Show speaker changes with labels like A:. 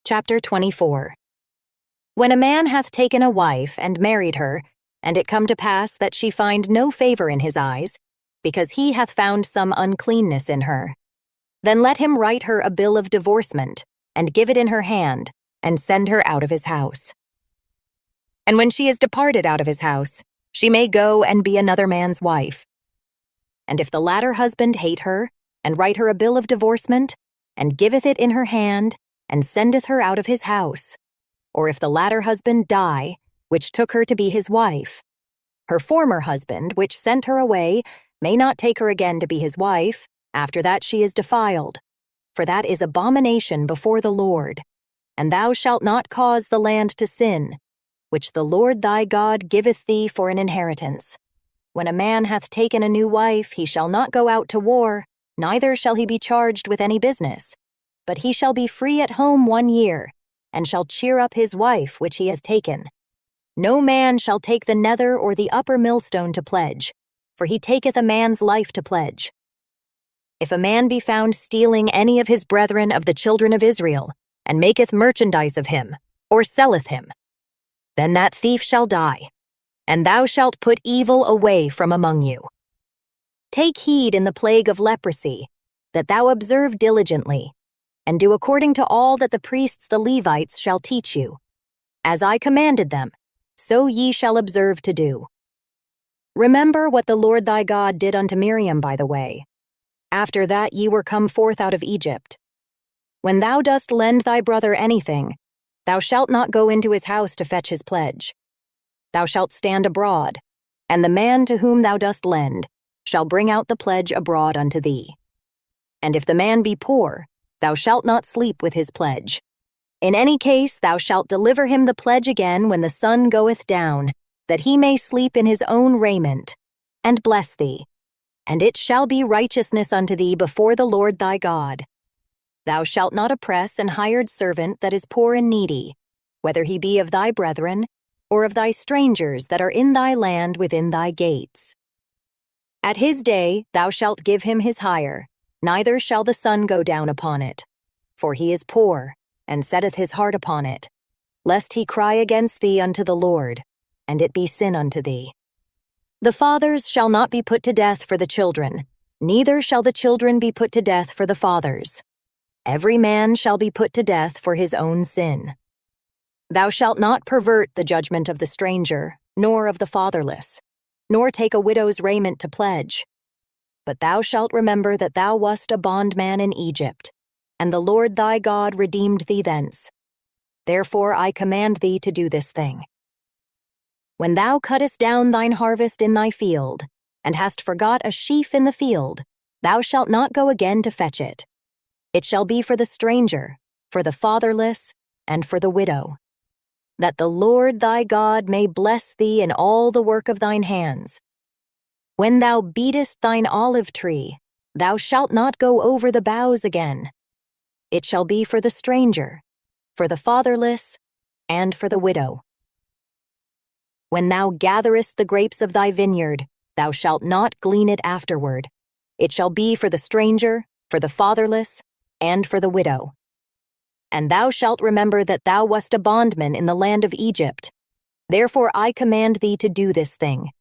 A: Chapter 24. When a man hath taken a wife and married her, and it come to pass that she find no favor in his eyes, because he hath found some uncleanness in her, then let him write her a bill of divorcement, and give it in her hand, and send her out of his house. And when she is departed out of his house, she may go and be another man's wife. And if the latter husband hate her, and write her a bill of divorcement, and giveth it in her hand, and sendeth her out of his house, or if the latter husband die, which took her to be his wife, her former husband, which sent her away, may not take her again to be his wife, after that she is defiled, for that is abomination before the Lord. And thou shalt not cause the land to sin, which the Lord thy God giveth thee for an inheritance. When a man hath taken a new wife, he shall not go out to war, neither shall he be charged with any business, but he shall be free at home 1 year, and shall cheer up his wife which he hath taken. No man shall take the nether or the upper millstone to pledge, for he taketh a man's life to pledge. If a man be found stealing any of his brethren of the children of Israel, and maketh merchandise of him, or selleth him, then that thief shall die, and thou shalt put evil away from among you. Take heed in the plague of leprosy, that thou observe diligently, and do according to all that the priests the Levites shall teach you. As I commanded them, so ye shall observe to do. Remember what the Lord thy God did unto Miriam by the way, after that ye were come forth out of Egypt. When thou dost lend thy brother anything, thou shalt not go into his house to fetch his pledge. Thou shalt stand abroad, and the man to whom thou dost lend shall bring out the pledge abroad unto thee. And if the man be poor, thou shalt not sleep with his pledge. In any case thou shalt deliver him the pledge again when the sun goeth down, that he may sleep in his own raiment, and bless thee. And it shall be righteousness unto thee before the Lord thy God. Thou shalt not oppress an hired servant that is poor and needy, whether he be of thy brethren, or of thy strangers that are in thy land within thy gates. At his day thou shalt give him his hire, neither shall the sun go down upon it. For he is poor, and setteth his heart upon it, lest he cry against thee unto the Lord, and it be sin unto thee. The fathers shall not be put to death for the children, neither shall the children be put to death for the fathers. Every man shall be put to death for his own sin. Thou shalt not pervert the judgment of the stranger, nor of the fatherless, nor take a widow's raiment to pledge. But thou shalt remember that thou wast a bondman in Egypt, and the Lord thy God redeemed thee thence. Therefore I command thee to do this thing. When thou cuttest down thine harvest in thy field, and hast forgot a sheaf in the field, thou shalt not go again to fetch it. It shall be for the stranger, for the fatherless, and for the widow, that the Lord thy God may bless thee in all the work of thine hands. When thou beatest thine olive tree, thou shalt not go over the boughs again. It shall be for the stranger, for the fatherless, and for the widow. When thou gatherest the grapes of thy vineyard, thou shalt not glean it afterward. It shall be for the stranger, for the fatherless, and for the widow. And thou shalt remember that thou wast a bondman in the land of Egypt. Therefore I command thee to do this thing,